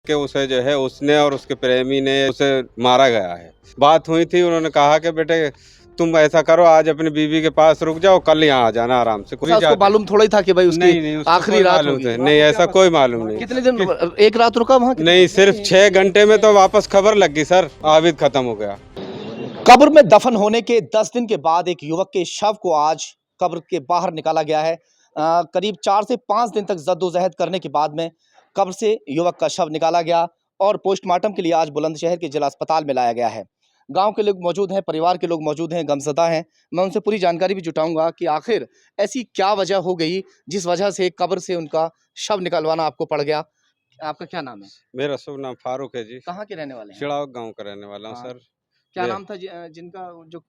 कि उसे जो है उसने और उसके प्रेमी ने उसे मारा गया है। बात हुई थी, उन्होंने कहा कि बेटे तुम ऐसा करो, आज अपनी बीवी के पास रुक जाओ, कल यहाँ आ जाना आराम से। कोई उसको मालूम थोड़ा ही था कि भाई उसकी नहीं, उसको आखिरी कोई रात मालूम होगी। था नहीं, ऐसा कोई मालूम नहीं। कितने दिन एक रात रुका वहाँ? नहीं, सिर्फ 6 घंटे में तो वापस खबर लग गई सर, आबिद खत्म हो गया। कब्र में दफन होने के 10 दिन के बाद एक युवक के शव को आज कब्र के बाहर निकाला गया है। करीब 4 से 5 दिन तक जद्दोजहद करने के बाद में कब्र से युवक का शव निकाला गया और पोस्टमार्टम के लिए आज बुलंदशहर के जिला अस्पताल में लाया गया है। गांव के लोग मौजूद हैं, परिवार के लोग मौजूद हैं, गमज़दा हैं। मैं उनसे पूरी जानकारी भी जुटाऊंगा कि आखिर ऐसी क्या वजह हो गई जिस वजह से कब्र से उनका शव निकलवाना आपको पड़ गया। आपका क्या नाम है? मेरा शुभ नाम फारूक है जी। कहाँ के रहने वाले हैं? चिड़ाव गांव का रहने वाला हूँ हाँ। सर। क्या ये नाम था जिनका जो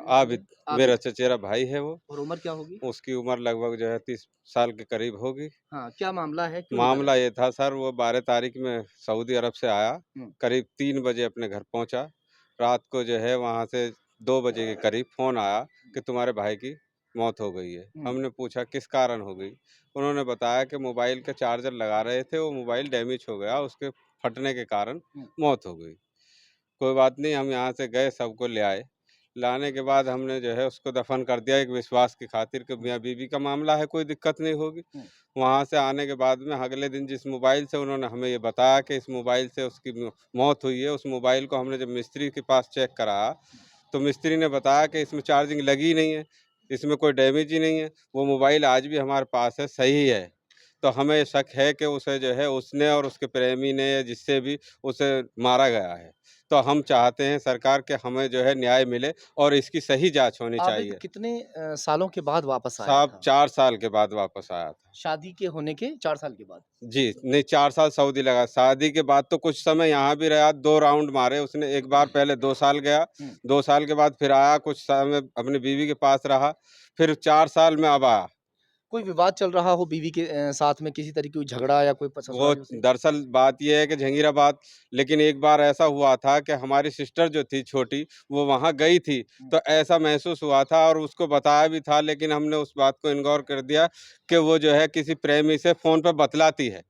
आबिद मेरा चचेरा भाई है वो। और उम्र क्या होगी? उसकी उम्र लगभग जो है 30 साल के करीब होगी। हाँ, क्या मामला है? क्यों निकाला? मामला ये था सर, वो 12 तारीख में सऊदी अरब से आया, करीब 3 बजे अपने घर पहुंचा। रात को जो है वहां से 2 बजे के करीब फ़ोन आया कि तुम्हारे भाई की मौत हो गई है। हमने पूछा किस कारण हो गई? उन्होंने बताया कि मोबाइल का चार्जर लगा रहे थे, वो मोबाइल डैमेज हो गया, उसके फटने के कारण मौत हो गई। कोई बात नहीं, हम यहाँ से गए, सबको ले आए। लाने के बाद हमने जो है उसको दफ़न कर दिया एक विश्वास की खातिर कि मियाँ-बीवी का मामला है, कोई दिक्कत नहीं होगी। वहाँ से आने के बाद में अगले दिन जिस मोबाइल से उन्होंने हमें ये बताया कि इस मोबाइल से उसकी मौत हुई है, उस मोबाइल को हमने जब मिस्त्री के पास चेक कराया, तो मिस्त्री ने बताया कि इसमें चार्जिंग लगी ही नहीं है, इसमें कोई डैमेज ही नहीं है, वो मोबाइल आज भी हमारे पास है, सही है। तो हमें शक है कि उसे जो है उसने और उसके प्रेमी ने जिससे भी उसे मारा गया है। तो हम चाहते हैं सरकार के हमें जो है न्याय मिले और इसकी सही जाँच होनी आबिद चाहिए। कितने सालों के बाद वापस आया साहब था? 4 साल के बाद वापस आया था। शादी के होने के 4 साल के बाद? जी, नहीं 4 साल सऊदी लगा। शादी के बाद तो कुछ समय यहाँ भी रहा, 2 राउंड मारे उसने। एक बार पहले 2 साल गया, 2 साल के बाद फिर आया, कुछ समय अपनी बीवी के पास रहा, फिर 4 साल में अब आया। कोई विवाद चल रहा हो बीवी के साथ में, किसी तरह की कोई झगड़ा या कोई वो ससुरालियों से? दरअसल बात ये है कि झंगीरा बात, लेकिन एक बार ऐसा हुआ था कि हमारी सिस्टर जो थी छोटी, वो वहाँ गई थी, तो ऐसा महसूस हुआ था और उसको बताया भी था, लेकिन हमने उस बात को इग्नोर कर दिया कि वो जो है किसी प्रेमी से फ़ोन पे बतलाती है।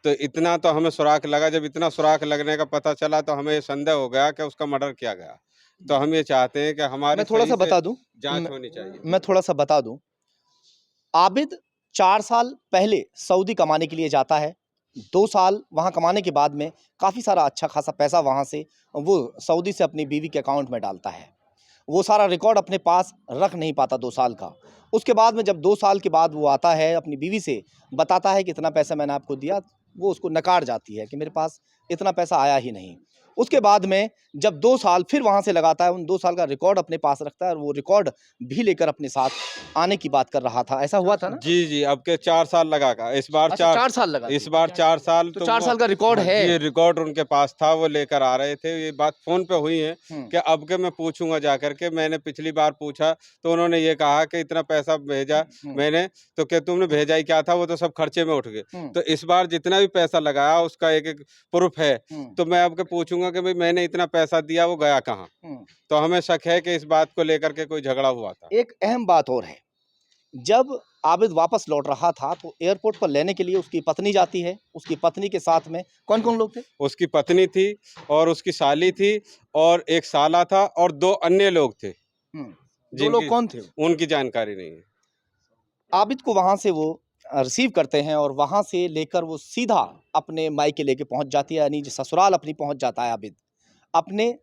तो इतना तो हमें सुराग लगा, जब इतना सुराग लगने का पता चला तो हमें ये संदेह हो गया कि उसका मर्डर किया गया। तो हम ये चाहते हैं कि हमारी मैं सही थोड़ा-सा से बता दूँ जाँच मैं होनी चाहिए। मैं थोड़ा-सा बता दूँ। आबिद 4 साल पहले सऊदी कमाने के लिए जाता है। 2 साल वहाँ कमाने के बाद में काफ़ी सारा अच्छा खासा पैसा वहाँ से वो सऊदी से अपनी बीवी के अकाउंट में डालता है। वो सारा रिकॉर्ड अपने पास रख नहीं पाता 2 साल का। उसके बाद में जब 2 साल के बाद वो आता है, अपनी बीवी से बताता है कि इतना पैसा मैंने आपको दिया, वो उसको नकार जाती है कि मेरे पास इतना पैसा आया ही नहीं। उसके बाद में जब 2 साल फिर वहाँ से लगाता है, उन 2 साल का रिकॉर्ड अपने पास रखता है और वो रिकॉर्ड भी लेकर अपने साथ आने की बात कर रहा था। ऐसा हुआ था ना? जी, जी, अब के 4 साल लगा का, इस बार अच्छा 4 साल लगा इस दिए। बार 4 साल तो तो 4 वो साल का रिकॉर्ड हाँ है। जी, रिकॉर्ड उनके पास था, वो लेकर आ रहे थे। ये बात फ़ोन पे हुई है हुँ, कि अब के मैं पूछूँगा जाकर के। मैंने पिछली बार पूछा तो उन्होंने ये कहा कि इतना पैसा भेजा हुँ, मैंने, तो क्या तुमने भेजा ही क्या था, वो तो सब खर्चे में उठ गए। हुँ, तो इस बार जितना भी पैसा लगाया उसका एक-एक प्रूफ़ है। हुँ, तो मैं अब के पूछूँगा कि भई मैंने इतना पैसा दिया, वो गया कहाँ? हुँ। तो हमें शक है कि इस बात को लेकर के कोई झगड़ा हुआ था। एक अहम बात और है। जब आबिद वापस लौट रहा था तो एयरपोर्ट पर लेने के लिए उसकी पत्नी जाती है। उसकी पत्नी के साथ में कौन-कौन लोग थे? उसकी पत्नी थी और उसकी साली थी और एक साला था और 2 अन्य लोग थे, हुँ। 2 लोग जिनकी कौन थे? उनकी जानकारी नहीं है। आबिद को वहाँ से वो रिसीव करते हैं और वहाँ से लेकर वो सीधा अपने मायके लेके पहुँच जाती है, यानी जो ससुराल अपनी पहुँच जाता है आबिद। अपने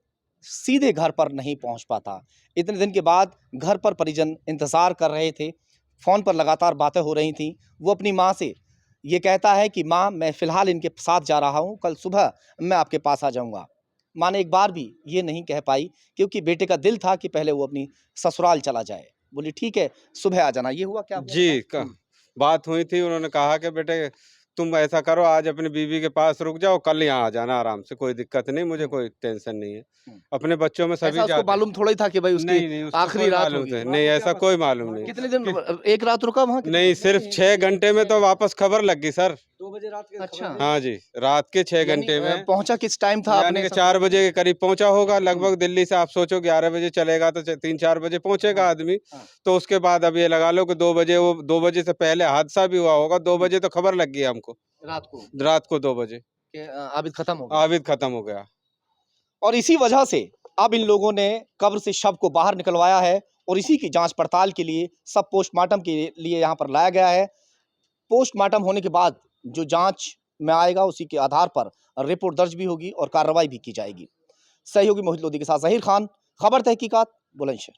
सीधे घर पर नहीं पहुँच पाता। इतने दिन के बाद घर पर परिजन इंतज़ार कर रहे थे। फ़ोन पर लगातार बातें हो रही थीं। वो अपनी माँ से ये कहता है कि माँ मैं फ़िलहाल इनके साथ जा रहा हूँ, कल सुबह मैं आपके पास आ जाऊँगा। माँ ने एक बार भी ये नहीं कह पाई क्योंकि बेटे का दिल था कि पहले वो अपनी ससुराल चला जाए। बोली ठीक है, सुबह आ जाना। ये हुआ क्या हुआ जी, बताएँ? क बात हुई थी, उन्होंने कहा कि बेटे तुम ऐसा करो, आज अपनी बीवी के पास रुक जाओ, कल यहाँ आ जाना आराम से, कोई दिक्कत नहीं, मुझे हुँ, कोई टेंशन नहीं है। हुँ। अपने बच्चों में सभी ऐसा उसको जाते हैं। मालूम थोड़ा ही था कि भाई उसकी नहीं, उसको आखिरी कोई रात मालूम होगी। था नहीं, ऐसा कोई मालूम नहीं। कितने दिन कि एक रात रुका वहाँ कितने नहीं, दिन? सिर्फ 6 घंटे में तो वापस खबर लग गई सर। 2 बजे रात के अच्छा। हाँ जी, रात के 6 यानी घंटे में पहुँचा किस टाइम था यानी अपने कि 4 ससुराल में? बजे के करीब पहुँचा होगा हुँ, लगभग। दिल्ली से आप सोचो 11 बजे चलेगा तो 3-4 बजे पहुँचेगा हाँ, आदमी। हाँ, तो उसके बाद अब ये लगा लो कि 2 बजे, वो 2 बजे से पहले हादसा भी हुआ होगा, 2 हुँ, बजे तो खबर लग गई हमको, रात को रात को 2 बजे। कि आबिद खत्म हो गया। आबिद खत्म हो गया। और इसी वजह से अब इन लोगों ने कब्र से शव को बाहर निकलवाया है और इसी की जांच पड़ताल के लिए सब पोस्टमार्टम के लिए यहाँ पर लाया गया है। पोस्टमार्टम होने के बाद जो जांच में आएगा उसी के आधार पर रिपोर्ट दर्ज भी होगी और कार्रवाई भी की जाएगी। सहयोगी मोहित लोधी के साथ जहीर खान, खबर तहकीकात, बुलंदशहर।